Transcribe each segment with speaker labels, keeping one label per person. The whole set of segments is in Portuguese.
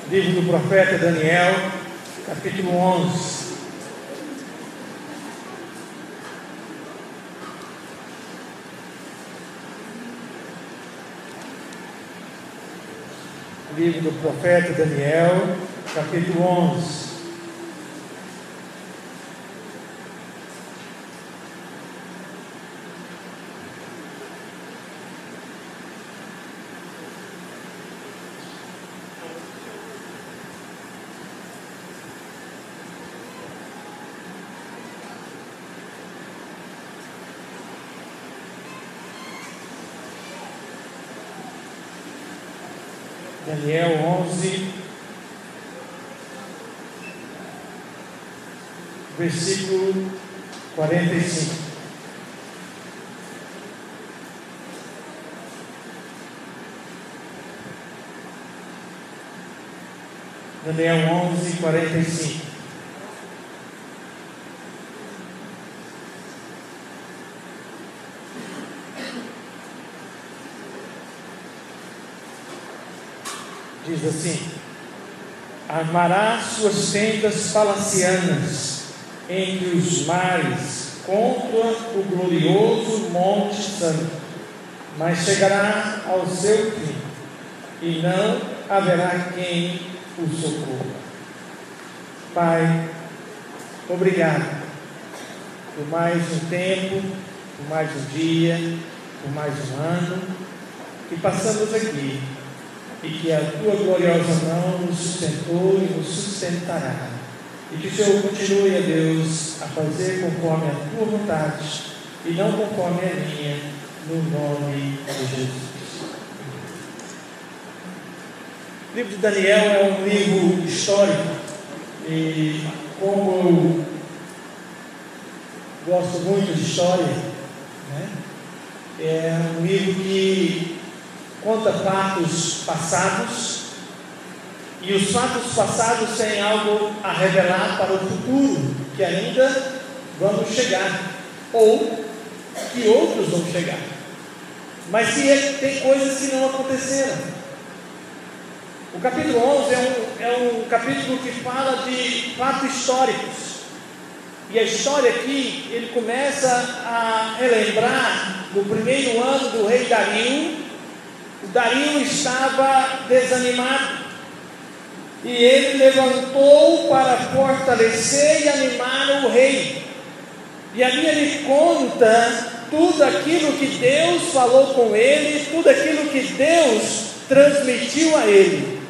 Speaker 1: Livro do profeta Daniel, capítulo 11. Livro do profeta Daniel, capítulo 11. Daniel 11, versículo 45. Daniel 11, 45. Diz assim: armará suas tendas palacianas entre os mares contra o glorioso monte santo, mas chegará ao seu fim e não haverá quem o socorra. Pai, obrigado por mais um tempo, por mais um dia, por mais um ano que passamos aqui, e que a tua gloriosa mão nos sustentou e nos sustentará, e que o Senhor continue, a Deus, a fazer conforme a tua vontade e não conforme a minha, no nome de Jesus. O livro de Daniel é um livro histórico, e como eu gosto muito de história, né? É um livro que conta fatos passados, e os fatos passados têm algo a revelar para o futuro, que ainda vamos chegar, ou que outros vão chegar, mas que tem coisas que não aconteceram. O capítulo 11 é um capítulo que fala de fatos históricos, e a história aqui, ele começa a relembrar no primeiro ano do rei Dario. O Dario estava desanimado, e ele levantou para fortalecer e animar o rei. E ali ele conta tudo aquilo que Deus falou com ele, tudo aquilo que Deus transmitiu a ele.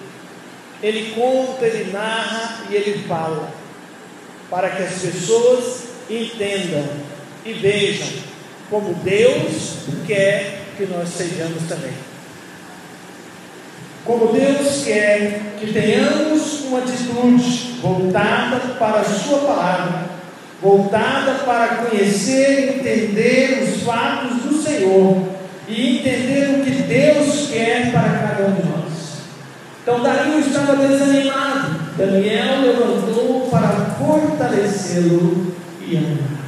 Speaker 1: Ele conta, ele narra e ele fala, para que as pessoas entendam e vejam como Deus quer que nós sejamos também. Como Deus quer que tenhamos uma atitude voltada para a sua palavra, voltada para conhecer e entender os fatos do Senhor e entender o que Deus quer para cada um de nós. Então Dario estava desanimado, Daniel levantou para fortalecê-lo e animar.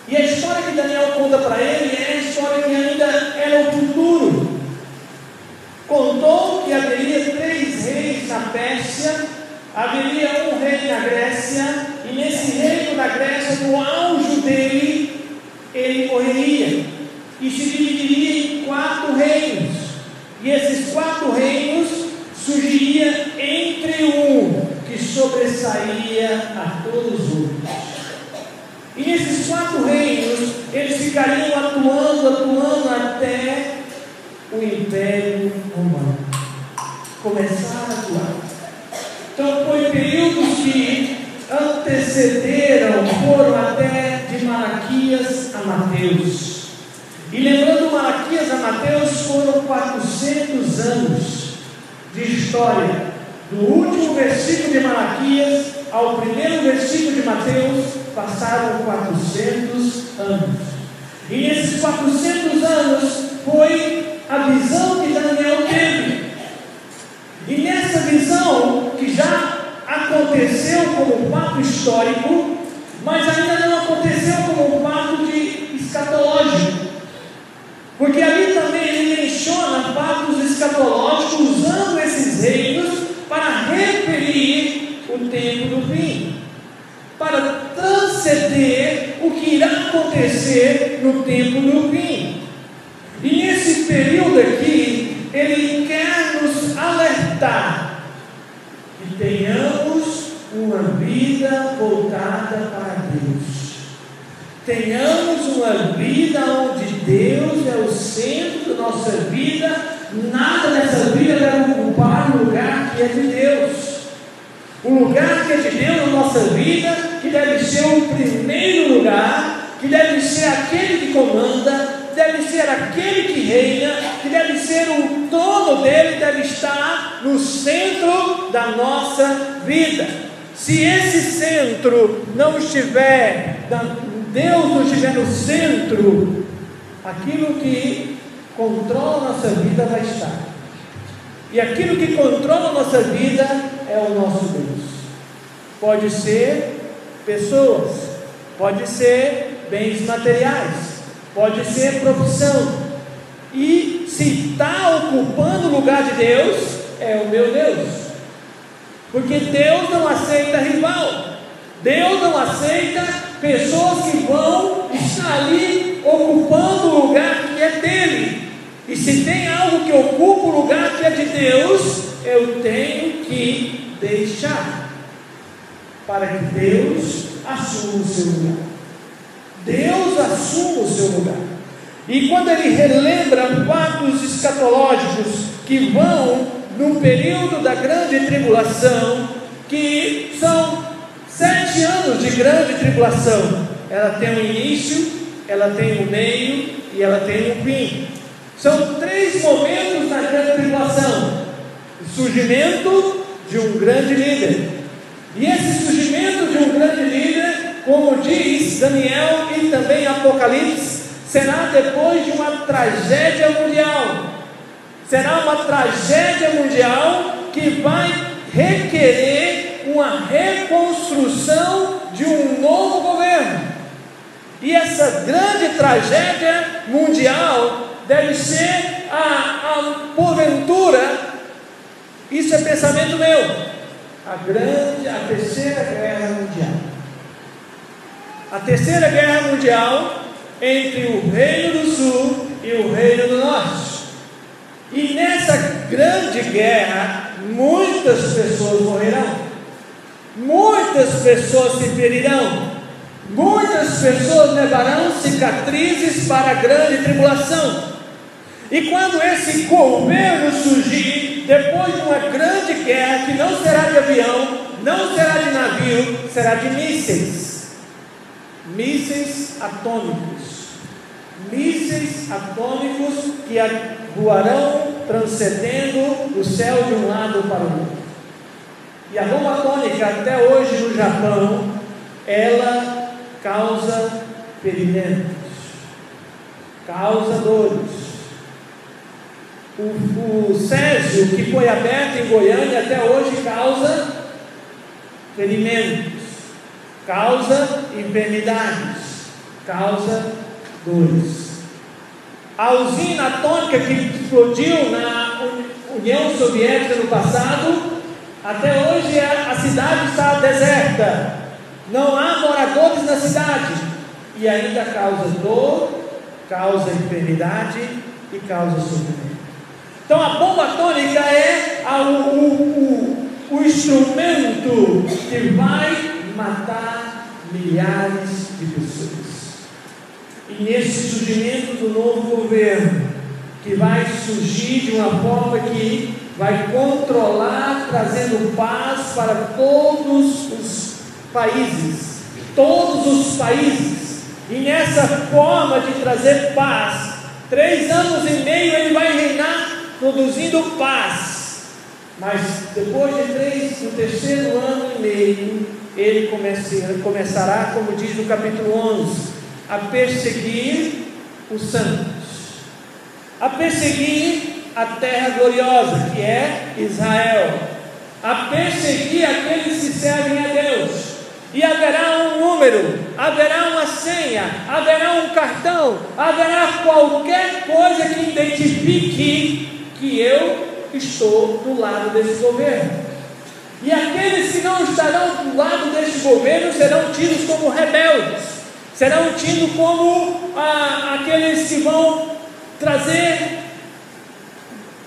Speaker 1: E a história que Daniel conta para ele é a história que ainda era o futuro. Contou que haveria 3 reis na Pérsia, haveria um rei na Grécia, e nesse reino da Grécia, no auge dele, ele morreria, e se dividiria em 4 reinos, e esses 4 reinos surgiria entre um que sobressaía a todos os outros. E nesses 4 reinos, eles ficariam atuando até o Império Romano começar a atuar. Então foi períodos que antecederam, foram até de Malaquias a Mateus. E lembrando Malaquias a Mateus, foram 400 anos de história, do último versículo de Malaquias ao primeiro versículo de Mateus, passaram 400 anos. E nesses 400 anos foi a visão que Daniel teve. E nessa visão, que já aconteceu como um fato histórico, mas ainda não aconteceu como um fato escatológico, porque ali também ele menciona fatos escatológicos, usando esses reinos para o tempo do fim, para transcender o que irá acontecer no tempo do fim. E nesse período aqui, ele quer nos alertar que tenhamos uma vida voltada para Deus. Tenhamos uma vida onde Deus é o centro da nossa vida. Nada dessa vida deve ocupar o lugar que é de Deus. O lugar que é de Deus na nossa vida, que deve ser o primeiro lugar, que deve ser aquele que comanda, deve ser aquele que reina, que deve ser o dono dele, deve estar no centro da nossa vida. Se esse centro não estiver, Deus não estiver no centro, aquilo que controla a nossa vida vai estar. E aquilo que controla a nossa vida é o nosso Deus. Pode ser pessoas, pode ser bens materiais, pode ser profissão. E se está ocupando o lugar de Deus, é o meu Deus. Porque Deus não aceita rival. Deus não aceita pessoas que vão estar ali ocupando o lugar que é dele. E se tem algo que ocupa o lugar que é de Deus, eu tenho que deixar, para que Deus assuma o seu lugar. Deus assuma o seu lugar. E quando ele relembra fatos escatológicos que vão num período da grande tribulação, que são 7 anos de grande tribulação, ela tem um início, ela tem um meio e ela tem um fim. São 3 momentos na grande tribulação: o surgimento de um grande líder. E esse surgimento de um grande líder, como diz Daniel e também Apocalipse, será depois de uma tragédia mundial. Será uma tragédia mundial que vai requerer uma reconstrução de um novo governo. E essa grande tragédia mundial deve ser porventura, isso é pensamento meu, a terceira guerra mundial. A terceira guerra mundial entre o Reino do Sul e o Reino do Norte. E nessa grande guerra, muitas pessoas morrerão, muitas pessoas se ferirão, muitas pessoas levarão cicatrizes para a grande tribulação. E quando esse governo surgir, depois de uma grande guerra, que não será de avião, não será de navio, será de mísseis atômicos, que voarão transcendendo o céu de um lado para o outro. E a bomba atômica, até hoje no Japão, ela causa ferimentos, causa dores. O Césio, que foi aberto em Goiânia, até hoje causa ferimentos, causa enfermidades, causa dores. A usina atômica que explodiu na União Soviética no passado, até hoje a cidade está deserta, não há moradores na cidade, e ainda causa dor, causa enfermidade e causa sofrimento. Então a bomba atômica é o instrumento que vai matar milhares de pessoas. E nesse surgimento do novo governo, que vai surgir de uma forma que vai controlar, trazendo paz para todos os países, e nessa forma de trazer paz, 3 anos e meio ele vai reinar produzindo paz, mas depois de no terceiro ano e meio, ele começará, como diz no capítulo 11, a perseguir os santos, a perseguir a terra gloriosa, que é Israel, a perseguir aqueles que servem a Deus. E haverá um número, haverá uma senha, haverá um cartão, haverá qualquer coisa que identifique que eu estou do lado desse governo. E aqueles que não estarão do lado deste governo serão tidos como rebeldes, serão tidos como aqueles que vão trazer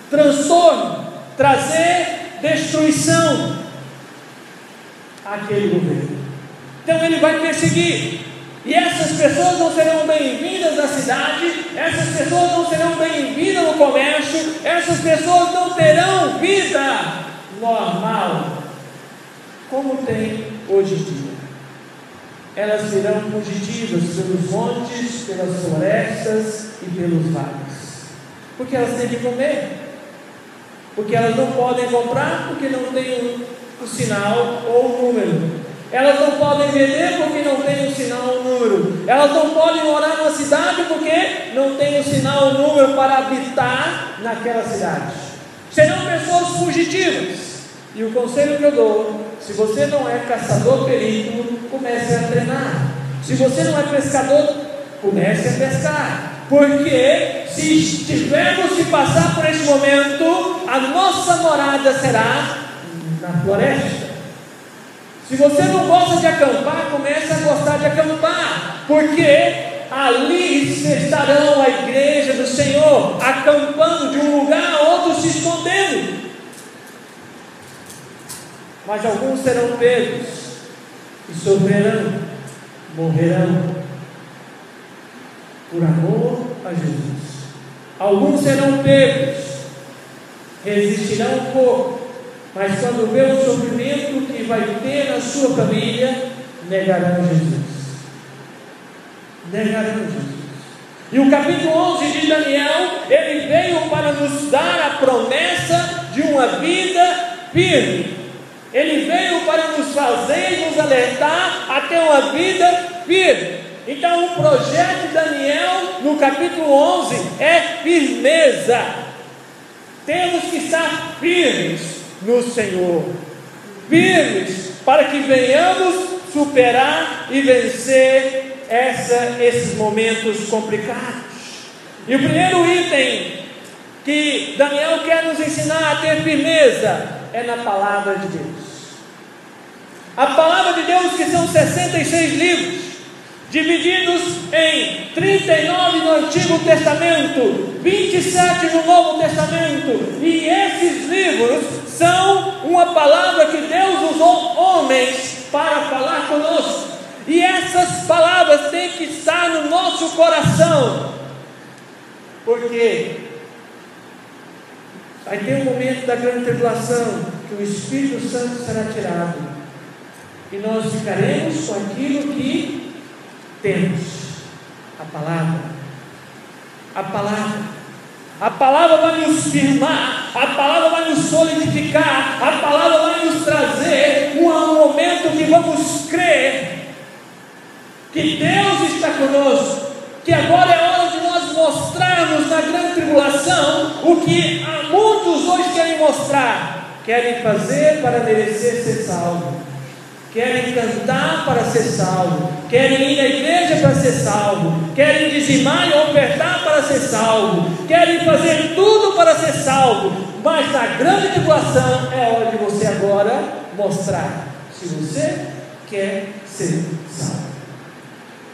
Speaker 1: transtorno, trazer destruição àquele governo. Então ele vai perseguir, e essas pessoas não serão bem-vindas na cidade, essas pessoas não serão bem-vindas no comércio, essas pessoas não terão vida normal, como tem hoje em dia. Elas serão fugitivas pelos montes, pelas florestas e pelos vales, porque elas têm que comer, porque elas não podem comprar, porque não tem o sinal ou o número. Elas não podem vender porque não tem o sinal ou o número. Elas não podem morar numa cidade porque não tem o sinal ou o número para habitar naquela cidade. Serão pessoas fugitivas. E o conselho que eu dou: se você não é caçador perito, comece a treinar. Se você não é pescador, comece a pescar. Porque se tivermos que passar por esse momento, a nossa morada será na floresta. Se você não gosta de acampar, comece a gostar de acampar, porque ali estarão a igreja do Senhor, acampando de um lugar a outro, se escondendo. Mas alguns serão pegos e sofrerão, morrerão por amor a Jesus. Alguns serão pegos, resistirão um pouco, mas quando vê o sofrimento que vai ter na sua família, negarão Jesus. Negarão Jesus. E o capítulo 11 de Daniel, ele veio para nos dar a promessa de uma vida firme. Ele veio para nos fazer e nos alertar a ter uma vida firme. Então o projeto de Daniel no capítulo 11 é firmeza. Temos que estar firmes no Senhor, firmes para que venhamos superar e vencer esses momentos complicados. E o primeiro item que Daniel quer nos ensinar a ter firmeza é na palavra de Deus. A palavra de Deus, que são 66 livros, divididos em 39 no Antigo Testamento, 27 no Novo Testamento, e esses livros são uma palavra que Deus usou homens para falar conosco, e essas palavras têm que estar no nosso coração, porque vai ter um momento da grande tribulação, que o Espírito Santo será tirado, e nós ficaremos com aquilo que temos, a palavra. A palavra vai nos firmar, a palavra vai nos solidificar, a palavra vai nos trazer um momento que vamos crer que Deus está conosco, que agora é hora de nós mostrarmos na grande tribulação o que muitos hoje querem mostrar, querem fazer para merecer ser salvo, querem cantar para ser salvo, querem ir à igreja para ser salvo, querem dizimar e ofertar para ser salvo, querem fazer tudo para ser salvo, mas na grande tribulação é hora de você agora mostrar se você quer ser salvo.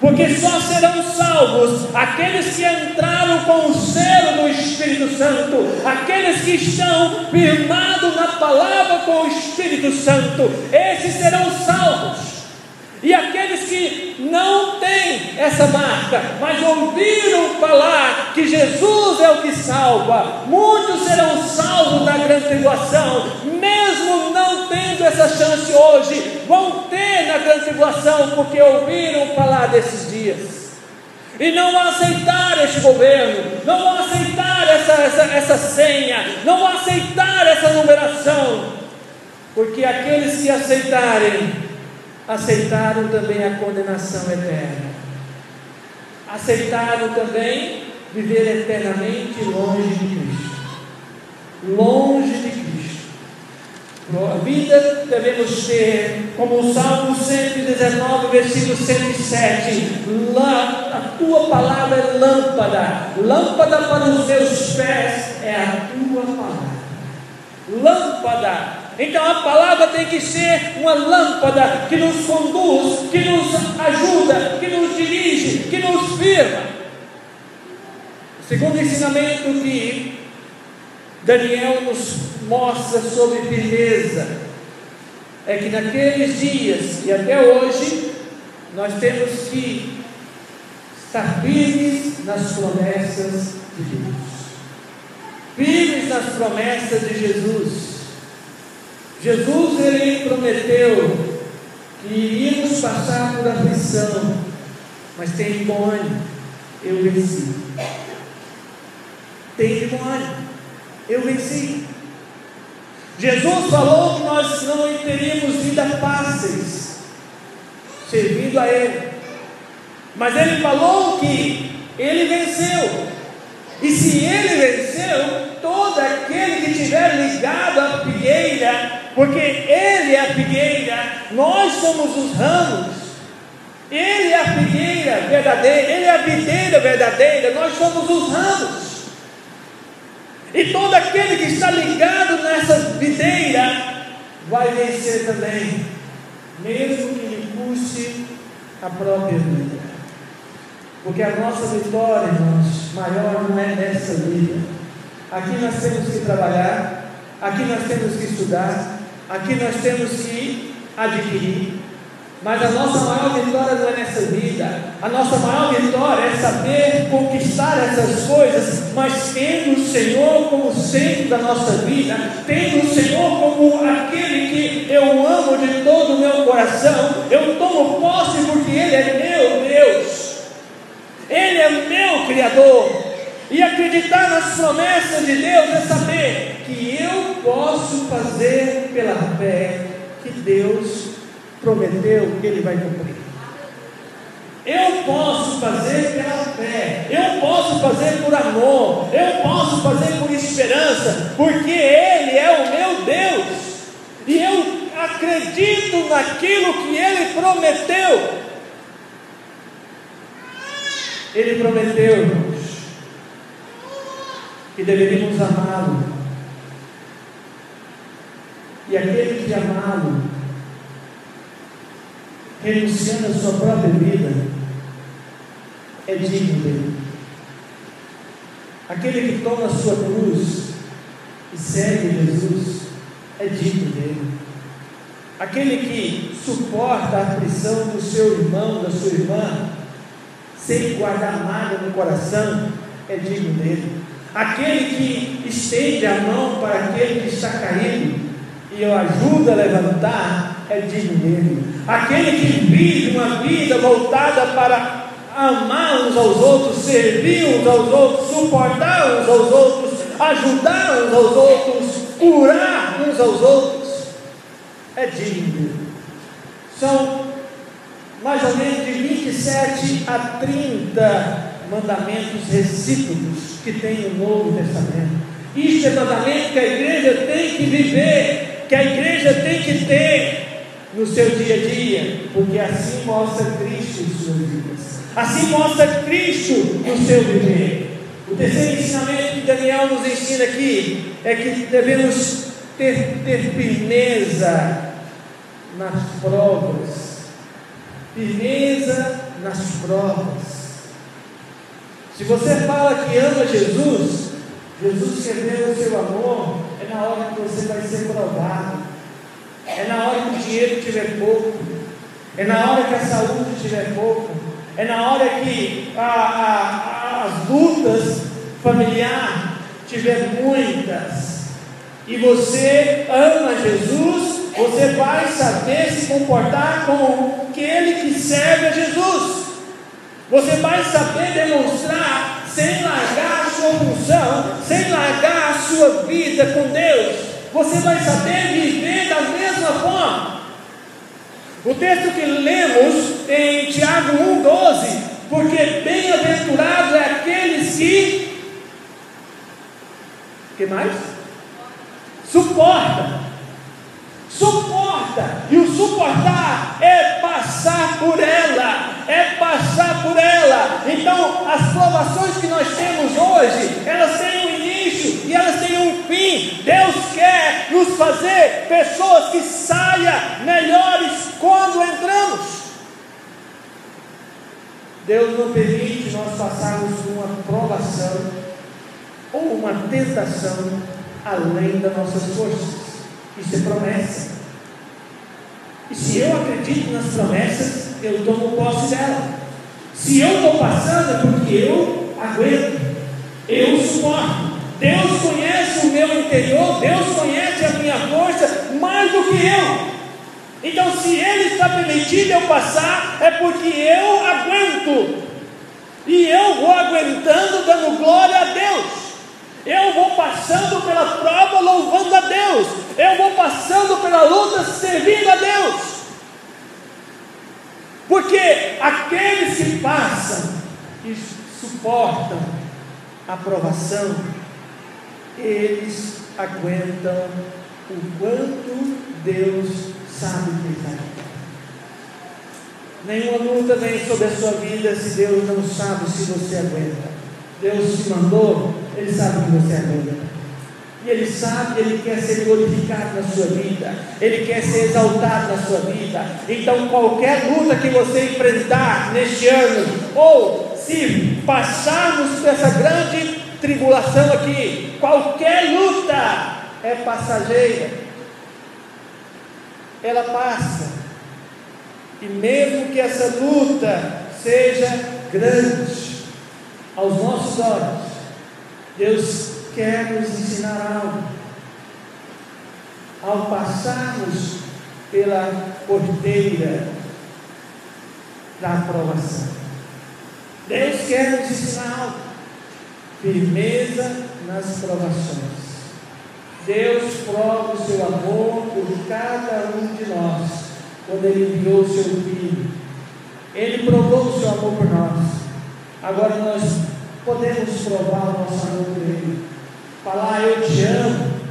Speaker 1: Porque só serão salvos aqueles que entraram com o selo do Espírito Santo, aqueles que estão firmados na palavra com o Espírito Santo, esses serão salvos. E aqueles que não têm essa marca, mas ouviram falar que Jesus é o que salva, muitos serão salvos na grande tribulação, mesmo não tendo essa chance hoje, vão ter na grande tribulação, porque ouviram falar desses dias, e não vão aceitar este governo, não vão aceitar essa senha, não vão aceitar essa numeração, porque aqueles que aceitaram também a condenação eterna, aceitaram também viver eternamente longe de Cristo, longe de Cristo. A vida devemos ter, como o Salmo 119, versículo 107, a tua palavra é lâmpada para os meus pés é a tua palavra. Lâmpada Então a palavra tem que ser uma lâmpada que nos conduz, que nos ajuda, que nos dirige, que nos firma. O segundo ensinamento que Daniel nos mostra sobre firmeza é que naqueles dias e até hoje nós temos que estar firmes nas promessas de Deus, firmes nas promessas de Jesus. Jesus, ele prometeu que iríamos passar por aflição, mas tem bom ânimo, eu venci. Tem bom ânimo, eu venci. Jesus falou que nós não teríamos vida fáceis servindo a Ele, mas Ele falou que Ele venceu. E se Ele venceu, todo aquele que estiver ligado à figueira, porque Ele é a figueira, nós somos os ramos, Ele é a figueira verdadeira, Ele é a videira verdadeira, nós somos os ramos. E todo aquele que está ligado nessa videira vai vencer também, mesmo que lhe custe a própria vida. Porque a nossa vitória, irmãos, maior não é nessa vida. Aqui nós temos que trabalhar, aqui nós temos que estudar, aqui nós temos que adquirir. Mas a nossa maior vitória não é nessa vida. A nossa maior vitória é saber conquistar essas coisas, mas tendo o Senhor como centro da nossa vida, tendo o Senhor como aquele que eu amo de todo o meu coração. Eu tomo posse porque Ele é meu Deus, Ele é meu Criador. E acreditar nas promessas de Deus é saber que eu posso fazer pela fé que Deus prometeu que Ele vai cumprir. Eu posso fazer pela fé, eu posso fazer por amor, eu posso fazer por esperança, porque Ele é o meu Deus, e eu acredito naquilo que Ele prometeu. Ele prometeu, irmãos, que deveríamos amá-lo, e aquele que amá-lo, renunciando a sua própria vida, é digno dele. Aquele que toma a sua cruz e segue Jesus é digno dele. Aquele que suporta a aflição do seu irmão, da sua irmã, sem guardar nada no coração, é digno dele. Aquele que estende a mão para aquele que está caído e o ajuda a levantar, é digno dele. Aquele que vive uma vida voltada para amar uns aos outros, servir uns aos outros, suportar uns aos outros, ajudar uns aos outros, curar uns aos outros, é digno dele. São mais ou menos de 27 a 30 mandamentos recíprocos que tem no Novo Testamento. Isto é mandamento que a igreja tem que viver, que a igreja tem que ter no seu dia a dia, porque assim mostra Cristo em suas vidas, assim mostra Cristo no seu viver. O terceiro ensinamento que Daniel nos ensina aqui é que devemos ter firmeza nas provas. Firmeza nas provas. Se você fala que ama Jesus, Jesus revela o seu amor, é na hora que você vai ser provado, é na hora que o dinheiro estiver pouco, é na hora que a saúde estiver pouco, é na hora que as lutas familiares tiver muitas, e você ama Jesus, você vai saber se comportar como aquele que serve a Jesus. Você vai saber demonstrar, sem largar a sua função, sem largar a sua vida com Deus, você vai saber viver da mesma forma. O texto que lemos em Tiago 1,12, porque bem-aventurados é aqueles que mais? Suporta, e o suportar é passar por ela, Então as provações que nós temos hoje, elas têm um início e elas têm um fim. Deus quer quer nos fazer pessoas que saiam melhores quando entramos. Deus não permite nós passarmos por uma provação ou uma tentação além das nossas forças. Isso é promessa. E se eu acredito nas promessas, eu tomo posse dela. Se eu estou passando, é porque eu aguento, eu suporto. Deus conhece o meu interior, Deus conhece a minha força mais do que eu. Então, se Ele está permitindo eu passar, é porque eu aguento. E eu vou aguentando, dando glória a Deus. Eu vou passando pela prova, louvando a Deus. Eu vou passando pela luta, servindo a Deus. Porque aqueles que passam e suportam a provação, eles aguentam o quanto Deus sabe que está. Nenhuma luta vem sobre a sua vida se Deus não sabe se você aguenta. Deus te mandou, Ele sabe que você aguenta. E Ele sabe, Ele quer ser glorificado na sua vida, Ele quer ser exaltado na sua vida. Então qualquer luta que você enfrentar neste ano, ou se passarmos por essa grande tribulação aqui, qualquer luta é passageira, ela passa. E mesmo que essa luta seja grande aos nossos olhos, Deus quer nos ensinar algo. Ao passarmos pela porteira da aprovação, Deus quer nos ensinar algo. Firmeza nas provações. Deus prova o seu amor por cada um de nós quando Ele enviou o seu Filho. Ele provou o seu amor por nós. Agora nós podemos provar o nosso amor por Ele. Falar eu te amo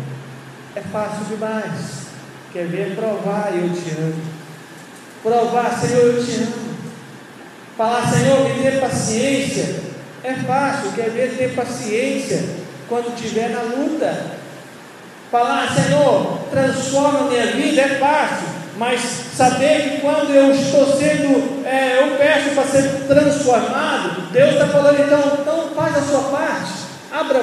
Speaker 1: é fácil demais. Quer ver? Provar eu te amo. Provar, Senhor, eu te amo. Falar, Senhor, me dê paciência, é fácil. Quer ver? Ter paciência quando estiver na luta. Falar, Senhor, transforma minha vida, é fácil. Mas saber que quando eu estou sendo, eu peço para ser transformado, Deus está falando, então faz a sua parte, abra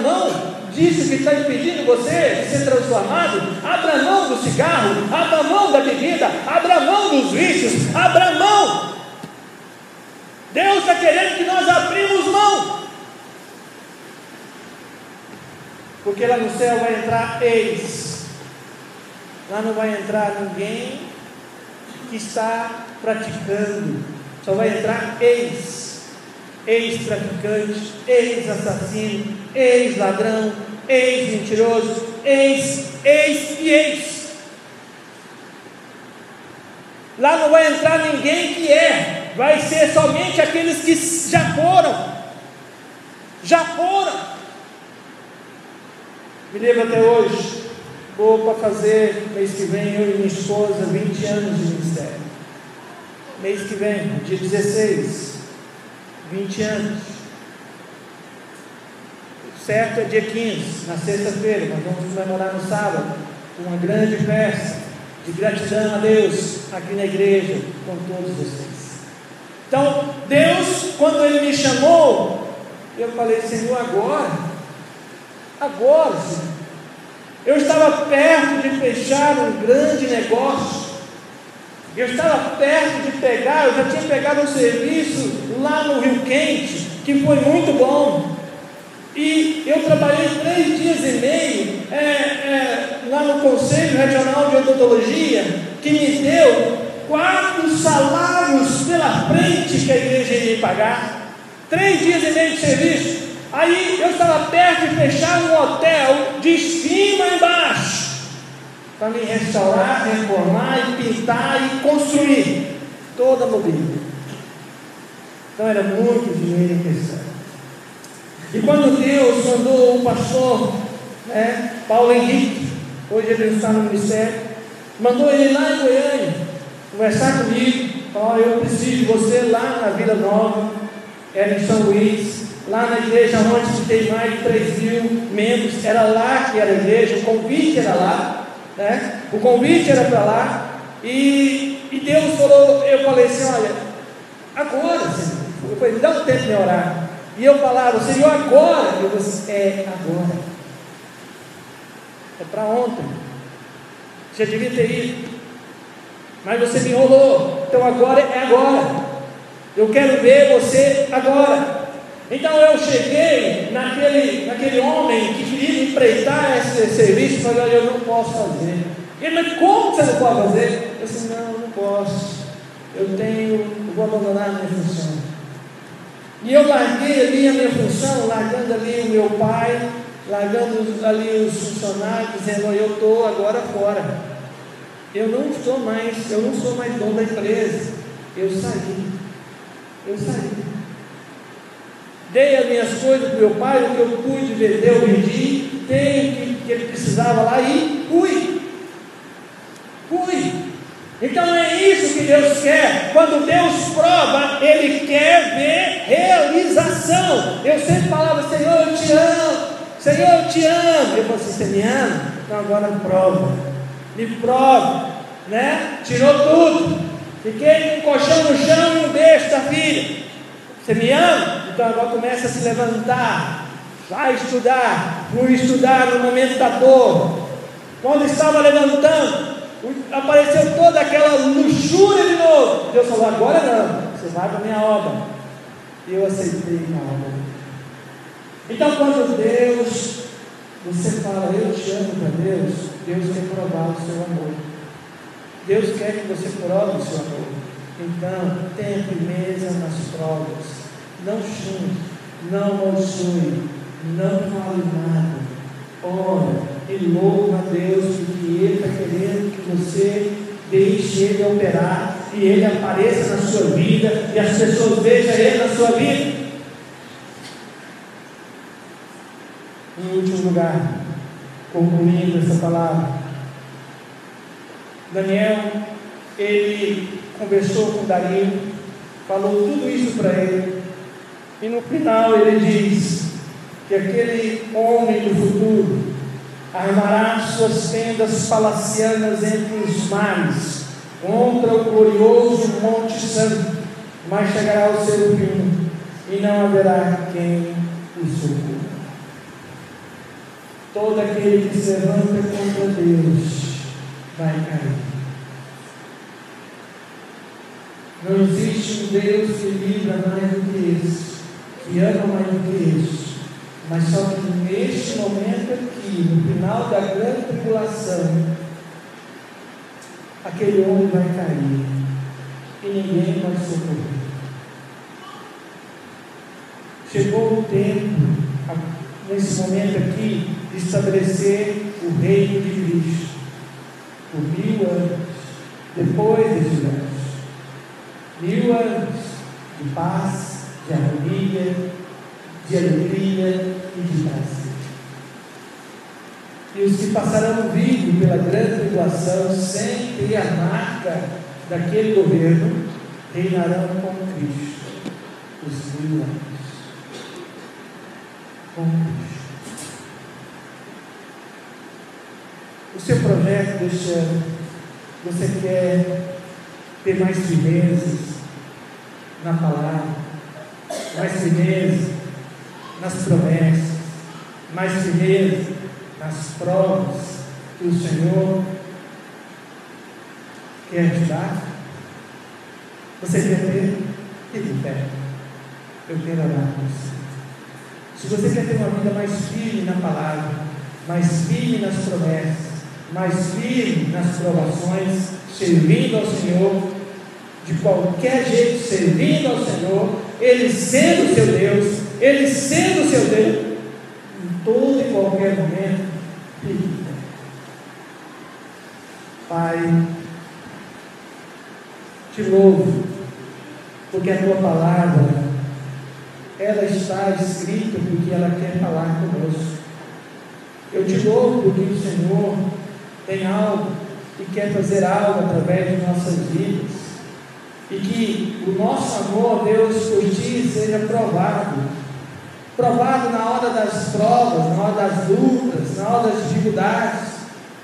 Speaker 1: mão disso que está impedindo você de ser transformado, abra mão do cigarro, abra mão da bebida, abra mão dos vícios, abra mão. Deus está querendo que nós abrimos mão, porque lá no céu vai entrar ex. Lá não vai entrar ninguém que está praticando, só vai entrar ex-traficante, ex-assassino, ex-ladrão, ex-mentiroso, ex. Lá não vai entrar ninguém que vai ser somente aqueles que já foram. Me lembro até hoje. Vou para fazer, mês que vem, eu e minha esposa, 20 anos de ministério. Mês que vem, dia 16, 20 anos. Certo é dia 15, na sexta-feira, nós vamos comemorar no sábado, uma grande festa de gratidão a Deus, aqui na igreja, com todos vocês. Então, Deus, quando Ele me chamou, eu falei, Senhor, agora, Senhor. Eu estava perto de fechar um grande negócio. Eu estava perto de pegar, eu já tinha pegado um serviço lá no Rio Quente, que foi muito bom. E eu trabalhei 3 dias e meio lá no Conselho Regional de Odontologia, que me deu 4 salários pela frente que a igreja ia me pagar. 3 dias e meio de serviço. Aí eu estava perto de fechar um hotel de cima a embaixo, para me restaurar, reformar e pintar e construir toda a mobília. Então era muito dinheiro em questão. E quando Deus mandou o pastor Paulo Henrique, hoje ele está no ministério, mandou ele lá em Goiânia conversar comigo, falar, eu preciso de você lá na Vila Nova, era em São Luís, lá na igreja onde tem mais de 3.000 membros, era lá que era a igreja, o convite era lá, né? O convite era para lá, e Deus falou, eu falei assim, olha, agora, Senhor, eu falei, dá um tempo de orar, e eu falava, Senhor, agora, eu disse, agora, é para ontem, já devia ter ido, mas você me enrolou, então agora é agora, eu quero ver você agora. Então eu cheguei naquele homem que queria empreitar esse serviço, e falei, olha, eu não posso fazer. Ele, mas como você não pode fazer? Eu disse, não posso, eu vou abandonar a minha função. E eu larguei ali a minha função, largando ali o meu pai, largando ali os funcionários, dizendo, olha, eu estou agora fora, eu não sou mais dono da empresa, eu saí. Dei as minhas coisas para o meu pai, o que eu pude vender, eu vendi, tenho o que ele precisava lá e fui. Então é isso que Deus quer. Quando Deus prova, Ele quer ver realização. Eu sempre falava, Senhor, eu te amo. Senhor, eu te amo. Ele falou assim, você me ama? Então agora me prova, né? Tirou tudo. Fiquei com um colchão no chão e um beijo da filha. Você me ama? Então agora começa a se levantar, vai estudar. Fui estudar no momento da dor. Quando estava levantando, apareceu toda aquela luxúria de novo. Deus falou, agora não, você vai para a minha obra. E eu aceitei a obra. Então quando você fala, eu te amo para Deus, Deus quer provar o seu amor. Deus quer que você prove o seu amor. Então, tenha firmeza nas provas. Não xingue, não amaldiçoe, não fale nada. Ora e louva a Deus, porque Ele está querendo que você deixe Ele operar e Ele apareça na sua vida e as pessoas vejam Ele na sua vida. Em último lugar, concluindo essa palavra, Daniel, ele conversou com Dario, falou tudo isso para ele, e no final ele diz que aquele homem do futuro armará suas tendas palacianas entre os mares, contra o glorioso Monte Santo, mas chegará o seu fim, e não haverá quem o socorra. Todo aquele que se levanta contra Deus vai cair. Não existe um Deus que livra mais do que esse, que ama mais do que esse, mas só que neste momento aqui, no final da grande tribulação, aquele homem vai cair e ninguém vai socorrer. Chegou o tempo, nesse momento aqui, de estabelecer o reino de Cristo por 1000 anos, depois desses anos. 1000 anos de paz, de harmonia, de alegria e de prazer. E os que passarão vivos pela grande tribulação, sem ter a marca daquele governo, reinarão com Cristo os 1000 anos. Com Cristo. O seu projeto deste ano, você quer ter mais firmeza na palavra, mais firmeza nas promessas, mais firmeza nas provas que o Senhor quer te dar? Você quer ter? Fique de pé. Eu quero orar com você. Se você quer ter uma vida mais firme na palavra, mais firme nas promessas, mais firme nas provações, servindo ao Senhor, de qualquer jeito, servindo ao Senhor, Ele sendo seu Deus, Ele sendo seu Deus, em todo e qualquer momento, Pai, te louvo, porque a Tua palavra, ela está escrita porque ela quer falar conosco. Eu te louvo porque o Senhor tem algo e quer fazer algo através de nossas vidas, e que o nosso amor, Deus, por Ti seja provado, provado na hora das provas, na hora das lutas, na hora das dificuldades.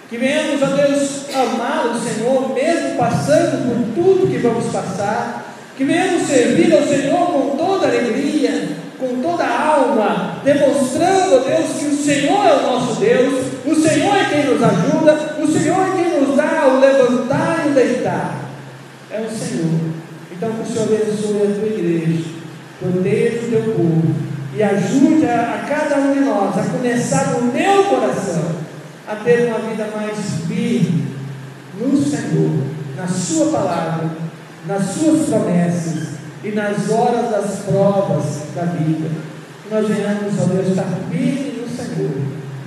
Speaker 1: Que venhamos, ó Deus, amar o Senhor, mesmo passando por tudo que vamos passar. Que venhamos servir ao Senhor com toda alegria, com toda a alma, demonstrando, ó Deus, que o Senhor é o nosso Deus, o Senhor é quem nos ajuda, o Senhor é quem nos dá o levantar e o deitar. É o Senhor. Então que o Senhor abençoe a tua igreja, proteja o teu povo e ajude a cada um de nós a começar no meu coração a ter uma vida mais firme no Senhor, na sua palavra, nas suas promessas e nas horas das provas da vida. Que nós venhamos, ó Deus, estar firmes no Senhor,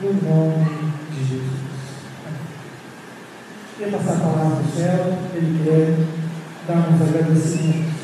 Speaker 1: no nome de Jesus. Queria passar a palavra para o céu, Ele quer dar uns agradecimentos.